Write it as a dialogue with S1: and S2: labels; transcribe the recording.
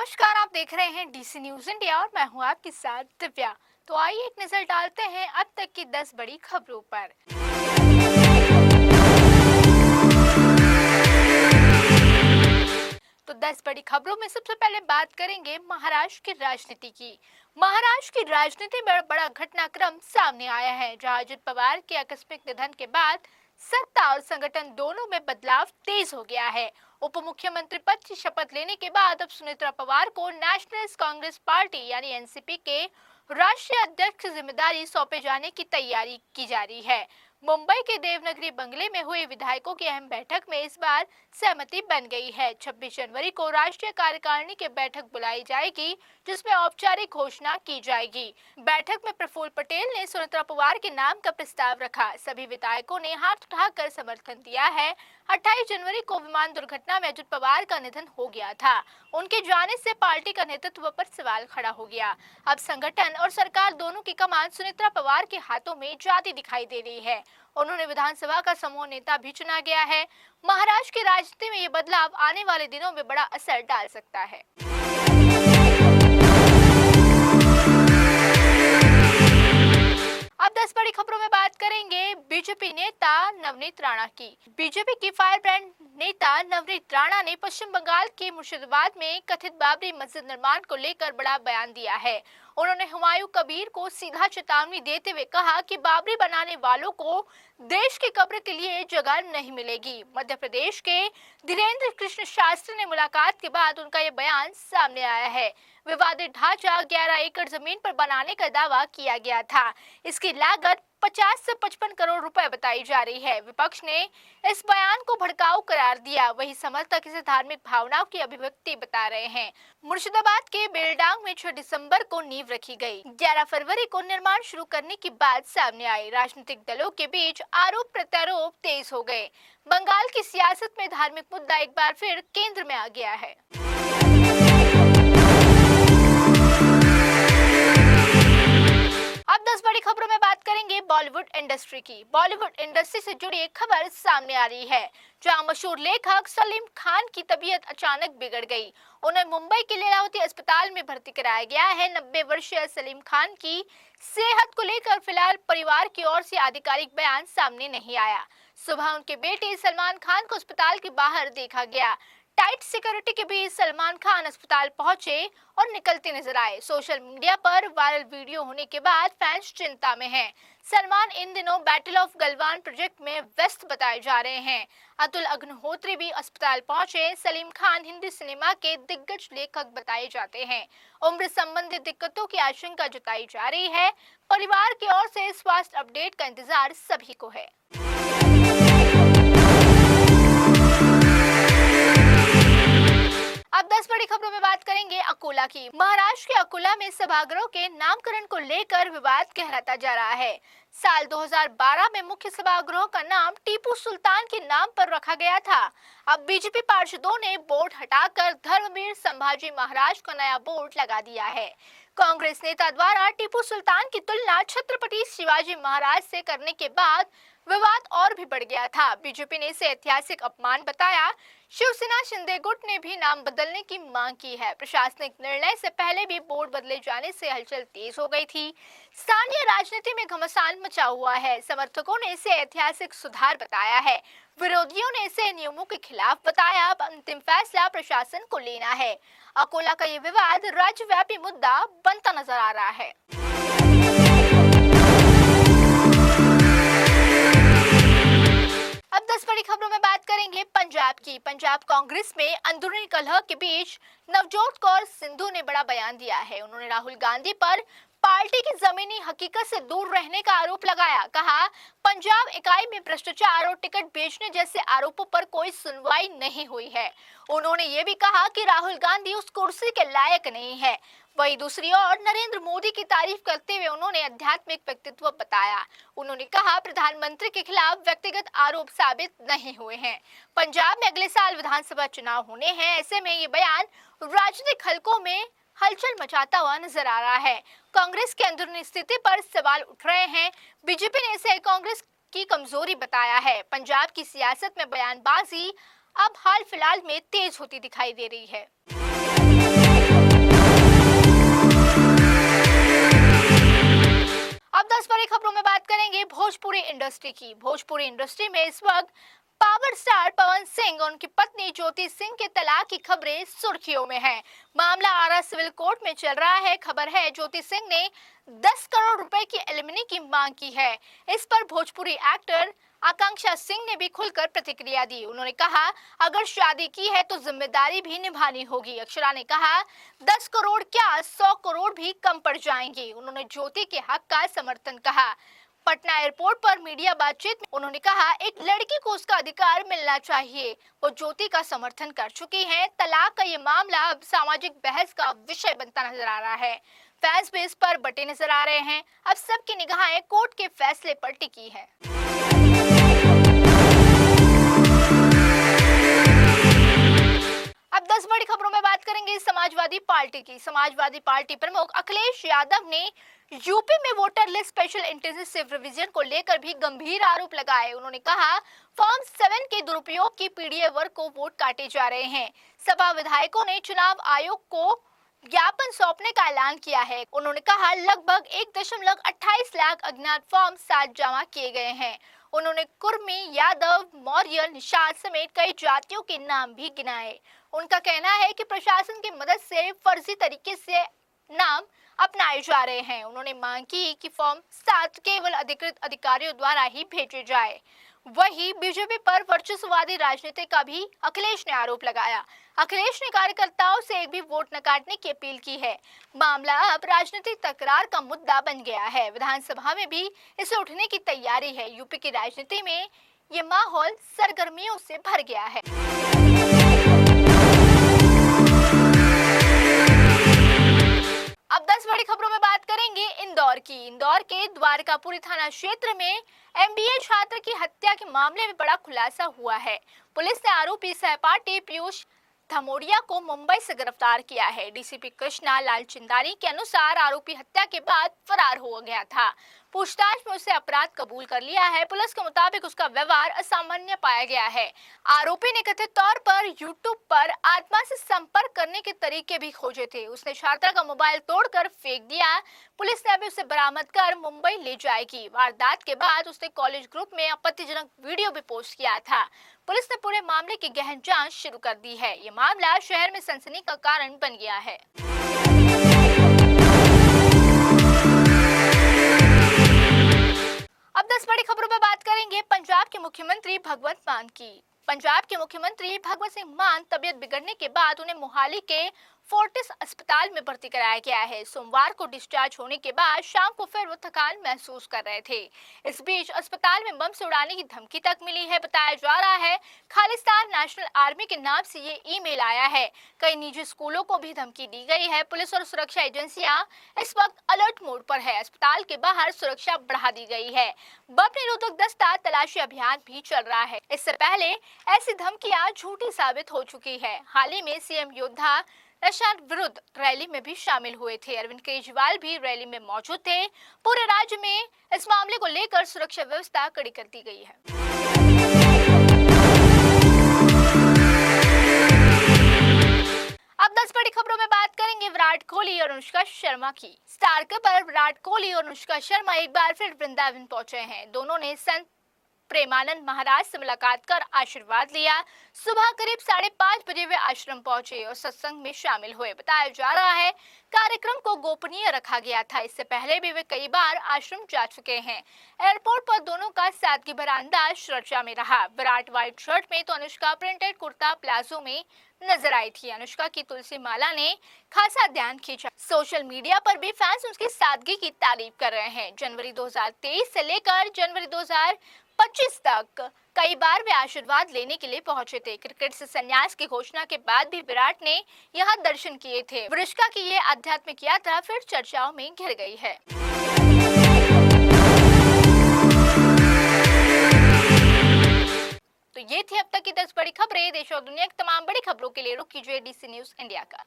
S1: नमस्कार, आप देख रहे हैं डीसी न्यूज इंडिया और मैं हूं आपके साथ दिव्या। तो आइए एक नजर डालते हैं अब तक की 10 बड़ी खबरों पर। तो 10 बड़ी खबरों में सबसे पहले बात करेंगे महाराष्ट्र की राजनीति की। महाराष्ट्र की राजनीति में बड़ा घटनाक्रम सामने आया है, जहां अजित पवार के आकस्मिक निधन के बाद सत्ता और संगठन दोनों में बदलाव तेज हो गया है। उप मुख्यमंत्री पद की शपथ लेने के बाद अब सुनेत्रा पवार को नेशनलिस्ट कांग्रेस पार्टी यानी एनसीपी के राष्ट्रीय अध्यक्ष की जिम्मेदारी सौंपे जाने की तैयारी की जा रही है। मुंबई के देवनागरी बंगले में हुई विधायकों की अहम बैठक में इस बार सहमति बन गई है। 26 जनवरी को राष्ट्रीय कार्यकारिणी की बैठक बुलाई जाएगी, जिसमें औपचारिक घोषणा की जाएगी। बैठक में प्रफुल्ल पटेल ने सुनेत्रा पवार के नाम का प्रस्ताव रखा। सभी विधायकों ने हाथ उठाकर समर्थन दिया है। 28 जनवरी को विमान दुर्घटना में अजित पवार का निधन हो गया था। उनके जाने से पार्टी का नेतृत्व पर सवाल खड़ा हो गया। अब संगठन और सरकार दोनों की कमान सुनेत्रा पवार के हाथों में जाती दिखाई दे रही है। उन्होंने विधानसभा का समूह नेता भी चुना गया है। महाराष्ट्र की राजनीति में ये बदलाव आने वाले दिनों में बड़ा असर डाल सकता है। अब 10 बड़ी खबरों में बात करेंगे बीजेपी नेता नवनीत राणा की। बीजेपी की फायर ब्रांड नेता नवनीत राणा ने पश्चिम बंगाल के मुर्शिदाबाद में कथित बाबरी मस्जिद निर्माण को लेकर बड़ा बयान दिया है। उन्होंने हुमायूं कबीर को सीधा चेतावनी देते हुए कहा कि बाबरी बनाने वालों को देश की कब्र के लिए जगह नहीं मिलेगी। मध्य प्रदेश के धीरेन्द्र कृष्ण शास्त्री ने मुलाकात के बाद उनका ये बयान सामने आया है। विवादित ढांचा 11 एकड़ जमीन पर बनाने का दावा किया गया था। इसकी लागत 50 से 55 करोड़ रुपए बताई जा रही है। विपक्ष ने इस बयान को भड़काऊ करार दिया, वही समर्थक इसे धार्मिक भावनाओं की अभिव्यक्ति बता रहे हैं। मुर्शिदाबाद के बेलडांग में 6 दिसंबर को नींव रखी गई। 11 फरवरी को निर्माण शुरू करने की बात सामने आई। राजनीतिक दलों के बीच आरोप प्रत्यारोप तेज हो गए। बंगाल की सियासत में धार्मिक मुद्दा एक बार फिर केंद्र में आ गया है। अब 10 बड़ी खबरों में बात करेंगे बॉलीवुड इंडस्ट्री की। बॉलीवुड इंडस्ट्री से जुड़ी एक खबर सामने आ रही है, जहां मशहूर लेखक सलीम खान की तबीयत अचानक बिगड़ गई। उन्हें मुंबई के लीलावती अस्पताल में भर्ती कराया गया है। 90 वर्षीय सलीम खान की सेहत को लेकर फिलहाल परिवार की ओर से आधिकारिक बयान सामने नहीं आया। सुबह उनके बेटे सलमान खान को अस्पताल के बाहर देखा गया। टाइट सिक्योरिटी के बीच सलमान खान अस्पताल पहुंचे और निकलते नजर आए। सोशल मीडिया पर वायरल वीडियो होने के बाद फैंस चिंता में हैं। सलमान इन दिनों बैटल ऑफ गलवान प्रोजेक्ट में व्यस्त बताए जा रहे हैं। अतुल अग्निहोत्री भी अस्पताल पहुंचे। सलीम खान हिंदी सिनेमा के दिग्गज लेखक बताए जाते हैं। उम्र संबंधी दिक्कतों की आशंका जताई जा रही है। परिवार की ओर से स्वास्थ्य अपडेट का इंतजार सभी को है। अब 10 बड़ी खबरों में बात करेंगे अकोला की। महाराष्ट्र के अकोला में सभागृह के नामकरण को लेकर विवाद गहराता जा रहा है। साल 2012 में मुख्य सभागृह का नाम टीपू सुल्तान के नाम पर रखा गया था। अब बीजेपी पार्षदों ने बोर्ड हटाकर धर्मवीर संभाजी महाराज का नया बोर्ड लगा दिया है। कांग्रेस नेता द्वारा टीपू सुल्तान की तुलना छत्रपति शिवाजी महाराज से करने के बाद विवाद और भी बढ़ गया था। बीजेपी ने इसे ऐतिहासिक अपमान बताया। शिवसेना शिंदे गुट ने भी नाम बदलने की मांग की है। प्रशासनिक निर्णय से पहले भी बोर्ड बदले जाने से हलचल तेज हो गई थी। स्थानीय राजनीति में घमासान मचा हुआ है। समर्थकों ने इसे ऐतिहासिक सुधार बताया है। विरोधियों ने इसे नियमों के खिलाफ बताया। अब अंतिम फैसला प्रशासन को लेना है। अकोला का ये विवाद राज्यव्यापी मुद्दा बनता नजर आ रहा है। अब 10 बड़ी खबरों में बात करेंगे पंजाब की। पंजाब कांग्रेस में अंदरूनी कलह के बीच नवजोत कौर सिद्धू ने बड़ा बयान दिया है। उन्होंने राहुल गांधी पर पार्टी की जमीनी हकीकत से दूर रहने का आरोप लगाया। कहा, पंजाब इकाई में भ्रष्टाचार और टिकट बेचने जैसे आरोपों पर कोई सुनवाई नहीं हुई है। उन्होंने ये भी कहा कि राहुल गांधी उस कुर्सी के लायक नहीं है। वहीं दूसरी ओर नरेंद्र मोदी की तारीफ करते हुए उन्होंने आध्यात्मिक व्यक्तित्व बताया। उन्होंने कहा, प्रधानमंत्री के खिलाफ व्यक्तिगत आरोप साबित नहीं हुए हैं। पंजाब में अगले साल विधानसभा चुनाव होने हैं। ऐसे में ये बयान राजनीतिक हलकों में हलचल मचाता हुआ नजर आ रहा है। कांग्रेस की अंदरूनी स्थिति पर सवाल उठ रहे हैं। बीजेपी ने इसे कांग्रेस की कमजोरी बताया है। पंजाब की सियासत में बयानबाजी अब हाल फिलहाल में तेज होती दिखाई दे रही है। इंडस्ट्री की। भोजपुरी इंडस्ट्री में इस वक्त पावर स्टार पवन सिंह और उनकी पत्नी ज्योति सिंह के तलाक की खबरें सुर्खियों में है। मामला आरा सिविल कोर्ट में चल रहा है। खबर है ज्योति सिंह ने 10 करोड़ रुपए की एलिमनी की मांग की है। इस पर भोजपुरी एक्टर आकांक्षा सिंह ने भी खुलकर प्रतिक्रिया दी। उन्होंने कहा, अगर शादी की है तो जिम्मेदारी भी निभानी होगी। अक्षरा ने कहा, 10 करोड़ क्या 100 करोड़ भी कम पड़ जाएंगे। उन्होंने ज्योति के हक का समर्थन कहा। पटना एयरपोर्ट पर मीडिया बातचीत में उन्होंने कहा, एक लड़की को उसका अधिकार मिलना चाहिए। वो ज्योति का समर्थन कर चुकी हैं। तलाक का ये मामला अब सामाजिक बहस का विषय बनता नजर आ रहा है। फैंस भी इस पर बटे नजर आ रहे हैं। अब सबकी निगाहें कोर्ट के फैसले पर टिकी है। अब 10 बड़ी खबरों में बात करेंगे समाजवादी पार्टी की। समाजवादी पार्टी प्रमुख अखिलेश यादव ने यूपी में voter list special intensive revision को लेकर भी गंभीर आरोप लगाए। उन्होंने कहा, फॉर्म 7 के दुरुपयोग की पीड़ित वर्ग को वोट काटे जा रहे हैं। सपा विधायकों ने चुनाव आयोग को ज्ञापन सौंपने का ऐलान किया है। उन्होंने कहा, लगभग 1.28 लाख अज्ञात फॉर्म 7 जमा किए गए हैं। उन्होंने कुर्मी, यादव, मौर्य, निषाद समेत कई जातियों के नाम भी गिनाए। उनका कहना है कि प्रशासन की मदद से फर्जी तरीके से नाम अपनाए जा रहे हैं। उन्होंने मांग की कि फॉर्म 7 केवल अधिकृत अधिकारियों द्वारा ही भेजे जाए। वहीं बीजेपी पर वर्चस्ववादी राजनीति का भी अखिलेश ने आरोप लगाया। अखिलेश ने कार्यकर्ताओं से एक भी वोट न काटने की अपील की है। मामला अब राजनीतिक तकरार का मुद्दा बन गया है। विधानसभा में भी इसे उठने की तैयारी है। यूपी की राजनीति में ये माहौल सरगर्मियों से भर गया है। अब 10 बड़ी खबरों में बात करेंगे इंदौर की। इंदौर के द्वारकापुरी थाना क्षेत्र में एमबीए छात्र की हत्या के मामले में बड़ा खुलासा हुआ है। पुलिस ने आरोपी सहपाठी पीयूष धमोड़िया को मुंबई से गिरफ्तार किया है। डीसीपी कृष्णा लाल चिंदारी के अनुसार आरोपी हत्या के बाद फरार हो गया था। पूछताछ में उसे अपराध कबूल कर लिया है। पुलिस के मुताबिक उसका व्यवहार असामान्य पाया गया है। आरोपी ने कथित तौर पर यूट्यूब पर आत्मा से संपर्क करने के तरीके भी खोजे थे। उसने छात्रा का मोबाइल तोड़कर फेंक दिया। पुलिस ने अभी उसे बरामद कर मुंबई ले जाएगी। वारदात के बाद उसने कॉलेज ग्रुप में आपत्तिजनक वीडियो भी पोस्ट किया था। पुलिस ने पूरे मामले की गहन जांच शुरू कर दी है। ये मामला शहर में सनसनी का कारण बन गया है। अब 10 बड़ी खबरों पर बात करेंगे पंजाब के मुख्यमंत्री भगवंत मान की। पंजाब के मुख्यमंत्री भगवंत सिंह मान तबियत बिगड़ने के बाद उन्हें मोहाली के फोर्टिस अस्पताल में भर्ती कराया गया है। सोमवार को डिस्चार्ज होने के बाद शाम को फिर वो थकान महसूस कर रहे थे। इस बीच अस्पताल में बम से उड़ाने की धमकी तक मिली है। बताया जा रहा है खालिस्तान नेशनल आर्मी के नाम से ये ईमेल आया है। कई निजी स्कूलों को भी धमकी दी गई है। पुलिस और सुरक्षा एजेंसियां इस वक्त अलर्ट मोड पर है। अस्पताल के बाहर सुरक्षा बढ़ा दी गई है। बम निरोधक दस्ता तलाशी अभियान भी चल रहा है। इससे पहले ऐसी धमकियां झूठी साबित हो चुकी है। हाल ही में सीएम योद्धा नशा विरुद्ध रैली में भी शामिल हुए थे। अरविंद केजरीवाल भी रैली में मौजूद थे। पूरे राज्य में इस मामले को लेकर सुरक्षा व्यवस्था कड़ी कर दी गई है। अब 10 बड़ी खबरों में बात करेंगे विराट कोहली और अनुष्का शर्मा की। स्टार पर विराट कोहली और अनुष्का शर्मा एक बार फिर वृंदावन पहुंचे हैं। दोनों ने संत प्रेमानंद महाराज से मुलाकात कर आशीर्वाद लिया। सुबह करीब 5:30 बजे वे आश्रम पहुंचे और सत्संग में शामिल हुए। बताया जा रहा है कार्यक्रम को गोपनीय रखा गया था। इससे पहले भी वे कई बार आश्रम जा चुके हैं। एयरपोर्ट पर दोनों का सादगी भरा अंदाज चर्चा में रहा। विराट व्हाइट शर्ट में तो अनुष्का प्रिंटेड कुर्ता प्लाजो में नजर आई थी। अनुष्का की तुलसी माला ने खासा ध्यान खींचा। सोशल मीडिया पर भी फैंस उसकी सादगी की तारीफ कर रहे हैं। जनवरी 2023 से लेकर जनवरी 2025 तक कई बार वे आशीर्वाद लेने के लिए पहुंचे थे। क्रिकेट से संन्यास की घोषणा के बाद भी विराट ने यहां दर्शन किए थे। अनुष्का की ये आध्यात्मिक यात्रा फिर चर्चाओं में घिर गई है। तो ये थी अब तक की 10 बड़ी खबरें। देश और दुनिया की तमाम बड़ी खबरों के लिए रुक कीजिए डीसी न्यूज इंडिया का।